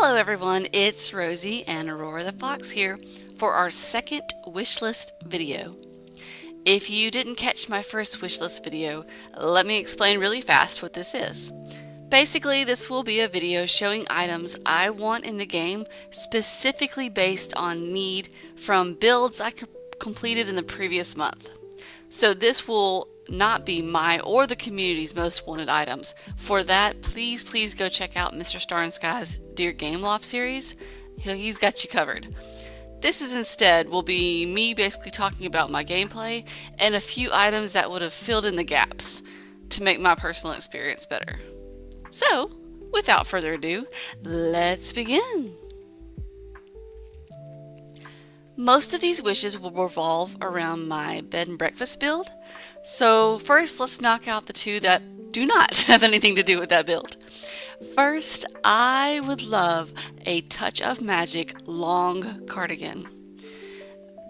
Hello everyone, it's Rosie and Aurora the Fox here for our second wishlist video. If you didn't catch my first wishlist video, let me explain really fast what this is. Basically, this will be a video showing items I want in the game specifically based on need from builds I completed in the previous month. So this will not be my or the community's most wanted items. For that, please go check out Mr. Star and Sky's Dear Game Loft series. He's got you covered. This is instead will be me basically talking about my gameplay and a few items that would have filled in the gaps to make my personal experience better. So, without further ado, let's begin. Most of these wishes will revolve around my bed and breakfast build. So first, let's knock out the two that do not have anything to do with that build. First, I would love a Touch of Magic long cardigan.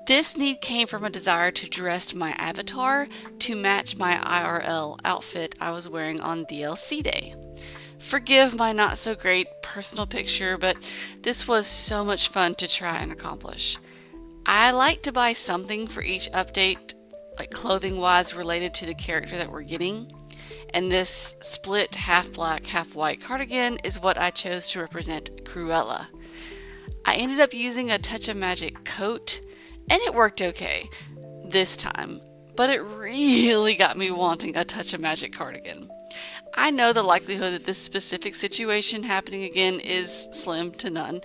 This need came from a desire to dress my avatar to match my IRL outfit I was wearing on DLC day. Forgive my not so great personal picture, but this was so much fun to try and accomplish. I like to buy something for each update, like clothing wise related to the character that we're getting, and this split half black half white cardigan is what I chose to represent Cruella. I ended up using a Touch of Magic coat and it worked okay this time, but it really got me wanting a Touch of Magic cardigan. I know the likelihood that this specific situation happening again is slim to none,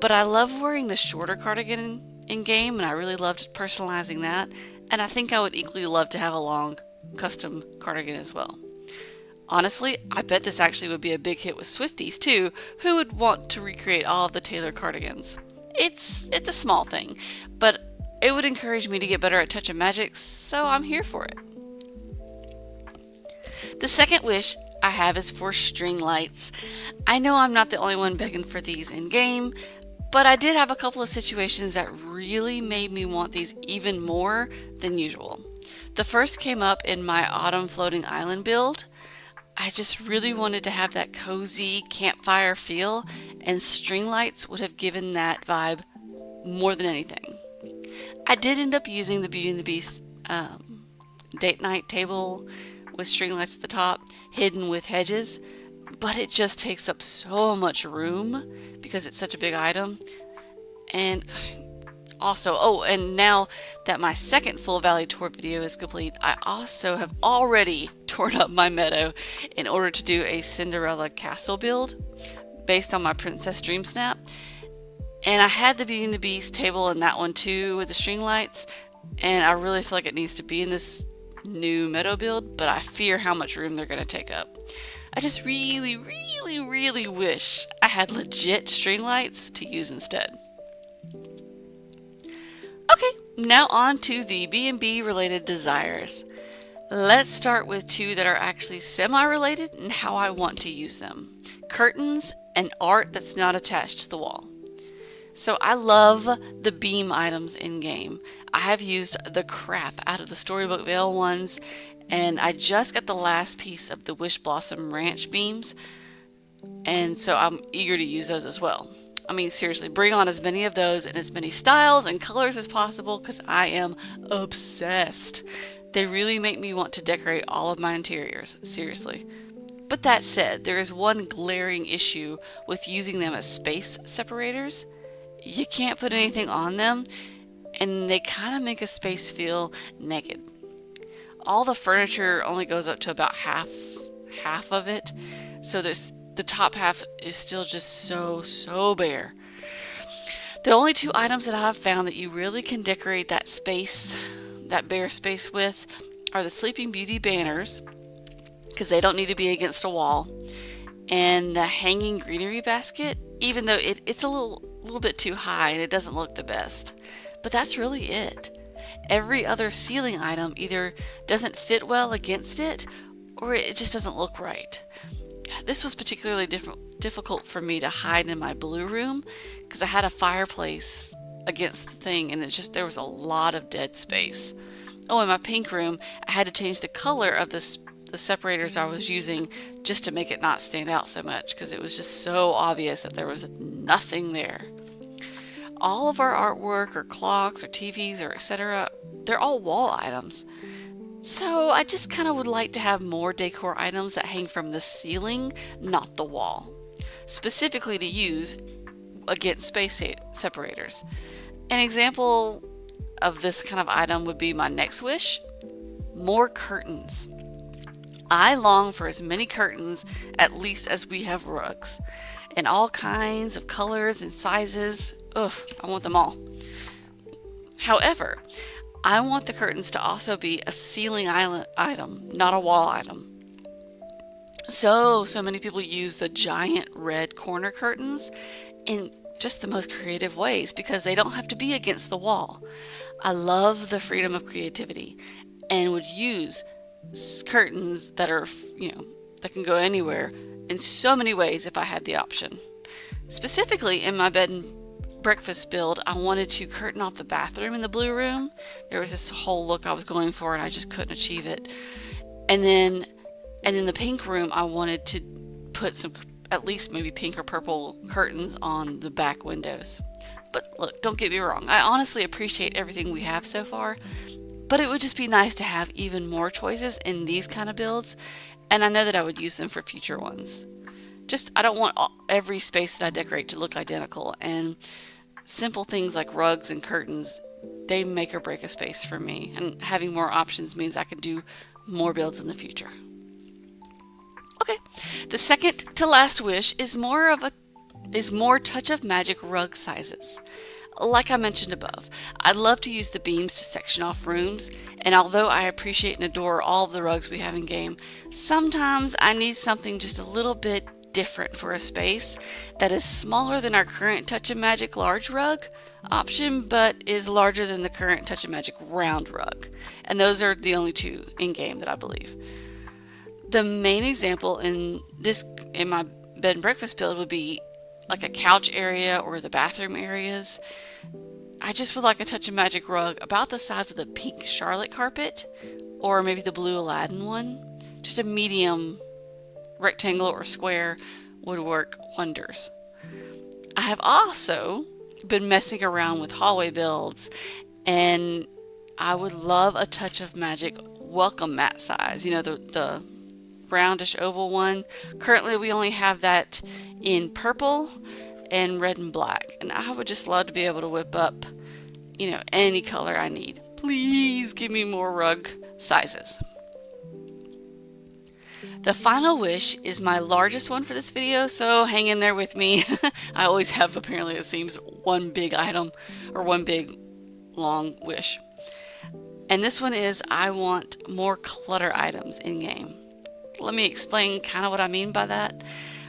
but I love wearing the shorter cardigan in game, and I really loved personalizing that, and I think I would equally love to have a long custom cardigan as well. Honestly, I bet this actually would be a big hit with Swifties too, who would want to recreate all of the Taylor cardigans. It's a small thing, but it would encourage me to get better at Touch of Magic, so I'm here for it. The second wish I have is for string lights. I know I'm not the only one begging for these in game, but I did have a couple of situations that really made me want these even more than usual. The first came up in my Autumn Floating Island build. I just really wanted to have that cozy campfire feel, and string lights would have given that vibe more than anything. I did end up using the Beauty and the Beast date night table with string lights at the top, hidden with hedges, but it just takes up so much room because it's such a big item. And also, and now that my second full valley tour video is complete, I also have already torn up my meadow in order to do a Cinderella castle build based on my Princess Dream Snap. And I had the Beauty and the Beast table in that one too with the string lights, and I really feel like it needs to be in this new meadow build, but I fear how much room they're going to take up. I just really wish I had legit string lights to use instead. Okay, now on to the B&B related desires. Let's start with two that are actually semi-related and how I want to use them. Curtains and art that's not attached to the wall. So I love the beam items in game. I have used the crap out of the Storybook Vale ones, and I just got the last piece of the Wish Blossom Ranch beams, and so I'm eager to use those as well. I mean, seriously, bring on as many of those in as many styles and colors as possible because I am obsessed. They really make me want to decorate all of my interiors, seriously. But that said, there is one glaring issue with using them as space separators. You can't put anything on them, and they kind of make a space feel naked. All the furniture only goes up to about half of it, so the top half is still just so bare. The only two items that I've found that you really can decorate that space, that bare space with, are the Sleeping Beauty banners, because they don't need to be against a wall, and the hanging greenery basket, even though it's a little bit too high and it doesn't look the best. But that's really it. Every other ceiling item either doesn't fit well against it or it just doesn't look right. This was particularly difficult for me to hide in my blue room because I had a fireplace against the thing and there was a lot of dead space. Oh, in my pink room, I had to change the color of the the separators I was using just to make it not stand out so much, because it was just so obvious that there was nothing there. All of our artwork or clocks or TVs or etc., they're all wall items. So I just kind of would like to have more decor items that hang from the ceiling, not the wall, specifically to use against space separators. An example of this kind of item would be my next wish: more curtains. I long for as many curtains, at least as we have rugs, in all kinds of colors and sizes. Ugh, I want them all. However, I want the curtains to also be a ceiling item, not a wall item. So many people use the giant red corner curtains in just the most creative ways because they don't have to be against the wall. I love the freedom of creativity and would use curtains that are, that can go anywhere in so many ways if I had the option. Specifically in my bed and breakfast build, I wanted to curtain off the bathroom in the blue room. There was this whole look I was going for and I just couldn't achieve it. And then in the pink room, I wanted to put some, at least maybe pink or purple curtains on the back windows. But look, don't get me wrong, I honestly appreciate everything we have so far, but it would just be nice to have even more choices in these kind of builds, and I know that I would use them for future ones. I don't want every space that I decorate to look identical, and simple things like rugs and curtains, they make or break a space for me, and having more options means I can do more builds in the future. Okay, the second to last wish is more touch of magic rug sizes. Like I mentioned above, I'd love to use the beams to section off rooms, and although I appreciate and adore all of the rugs we have in game, sometimes I need something just a little bit different for a space that is smaller than our current Touch of Magic large rug option, but is larger than the current Touch of Magic round rug. And those are the only two in game that I believe. The main example in my bed and breakfast build would be like a couch area or the bathroom areas. I just would like a Touch of Magic rug about the size of the pink Charlotte carpet, or maybe the blue Aladdin one. Just a medium rectangle or square would work wonders. I have also been messing around with hallway builds, and I would love a Touch of Magic welcome mat size. The roundish oval one. Currently we only have that in purple and red and black, and I would just love to be able to whip up any color I need. Please give me more rug sizes. The final wish is my largest one for this video, so hang in there with me. I always have, apparently it seems, one big item or one big long wish. And this one is I want more clutter items in game. Let me explain kind of what I mean by that.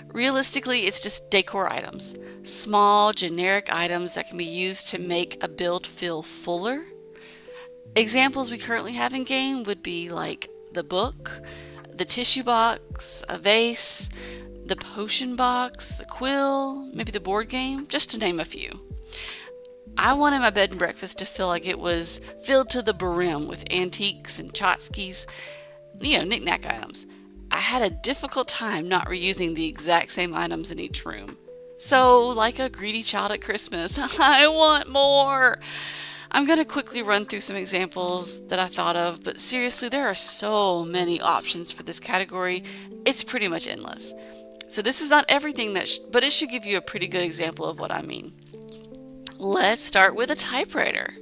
Realistically, it's just decor items. Small, generic items that can be used to make a build feel fuller. Examples we currently have in game would be like the book, the tissue box, a vase, the potion box, the quill, maybe the board game, just to name a few. I wanted my bed and breakfast to feel like it was filled to the brim with antiques and tchotchkes, knick-knack items. I had a difficult time not reusing the exact same items in each room. So, like a greedy child at Christmas, I want more! I'm going to quickly run through some examples that I thought of, but seriously, there are so many options for this category, it's pretty much endless. So this is not everything but it should give you a pretty good example of what I mean. Let's start with a typewriter.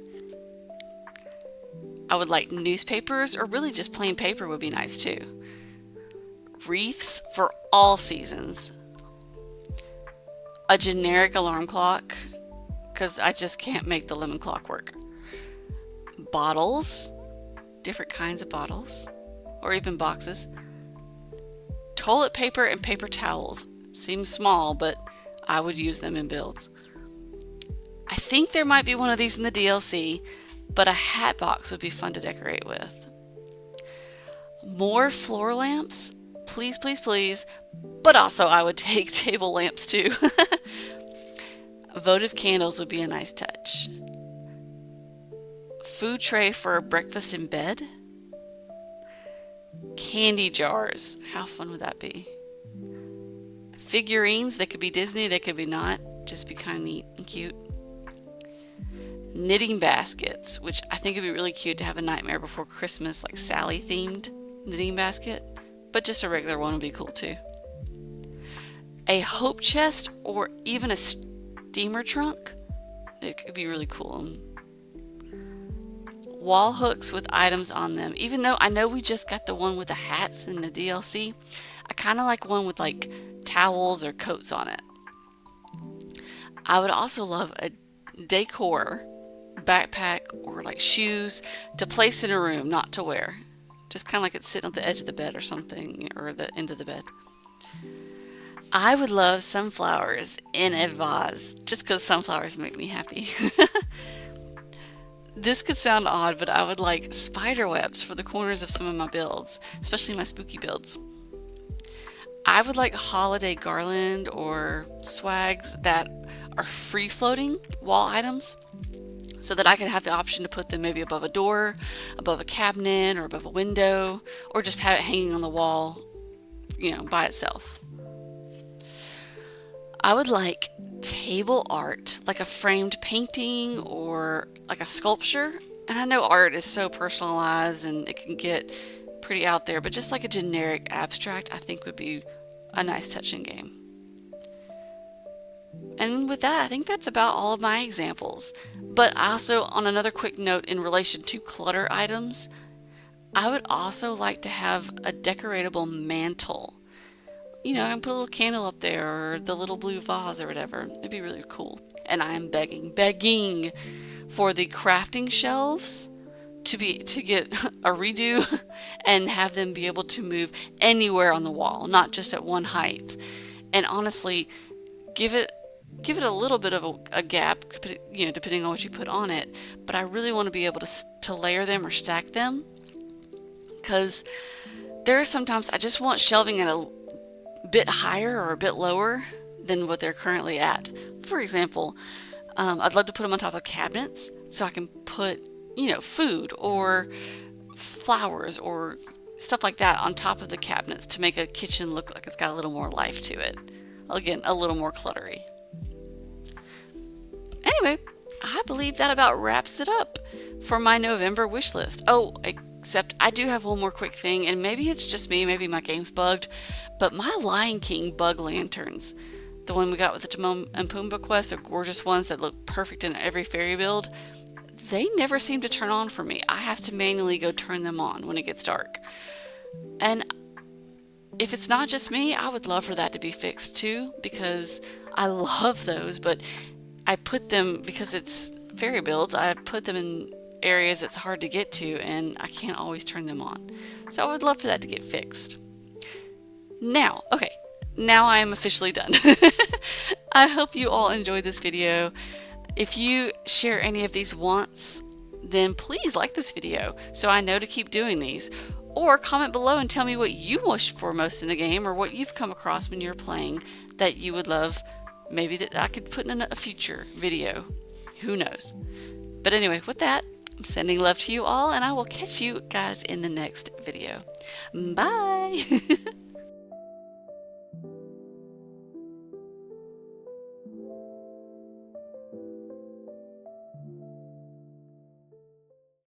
I would like newspapers, or really just plain paper would be nice too. Wreaths for all seasons. A generic alarm clock, because I just can't make the lemon clock work. Bottles, different kinds of bottles, or even boxes. Toilet paper and paper towels. Seems small, but I would use them in builds. I think there might be one of these in the DLC, but a hat box would be fun to decorate with. More floor lamps, please, please, please, but also I would take table lamps too. Votive candles would be a nice touch. Food tray for breakfast in bed. Candy jars. How fun would that be? Figurines. They could be Disney, they could be not. Just be kind of neat and cute. Knitting baskets, which I think would be really cute to have a Nightmare Before Christmas, like Sally themed knitting basket, but just a regular one would be cool too. A hope chest or even a steamer trunk. It could be really cool. Wall hooks with items on them. Even though I know we just got the one with the hats in the DLC, I kind of like one with like towels or coats on it. I would also love a decor backpack or like shoes to place in a room, not to wear. Just kind of like it's sitting at the edge of the bed or something, or the end of the bed. I would love sunflowers in a vase, just because sunflowers make me happy. This could sound odd, but I would like spider webs for the corners of some of my builds, especially my spooky builds. I would like holiday garland or swags that are free floating wall items, so that I can have the option to put them maybe above a door, above a cabinet, or above a window, or just have it hanging on the wall, by itself. I would like table art, like a framed painting or like a sculpture. And I know art is so personalized and it can get pretty out there, but just like a generic abstract, I think would be a nice touching game. And with that, I think that's about all of my examples. But also, on another quick note in relation to clutter items, I would also like to have a decoratable mantle. I can put a little candle up there or the little blue vase or whatever. It'd be really cool. And I am begging for the crafting shelves to get a redo and have them be able to move anywhere on the wall, not just at one height. And honestly, give it a little bit of a gap, depending on what you put on it. But I really want to be able to layer them or stack them, because there are sometimes I just want shelving at a bit higher or a bit lower than what they're currently at. For example, I'd love to put them on top of cabinets so I can put, food or flowers or stuff like that on top of the cabinets to make a kitchen look like it's got a little more life to it. Again, a little more cluttery. Anyway, I believe that about wraps it up for my November wish list. Oh, except I do have one more quick thing, and maybe it's just me, maybe my game's bugged, but my Lion King bug lanterns, the one we got with the Timon and Pumbaa quest, the gorgeous ones that look perfect in every fairy build, they never seem to turn on for me. I have to manually go turn them on when it gets dark. And if it's not just me, I would love for that to be fixed too, because I love those, but I put them, because it's fairy builds, I put them in areas it's hard to get to and I can't always turn them on. So I would love for that to get fixed. Now I am officially done. I hope you all enjoyed this video. If you share any of these wants, then please like this video so I know to keep doing these. Or comment below and tell me what you wish for most in the game, or what you've come across when you're playing that you would love maybe that I could put in a future video. Who knows? But anyway, with that, I'm sending love to you all, and I will catch you guys in the next video. Bye!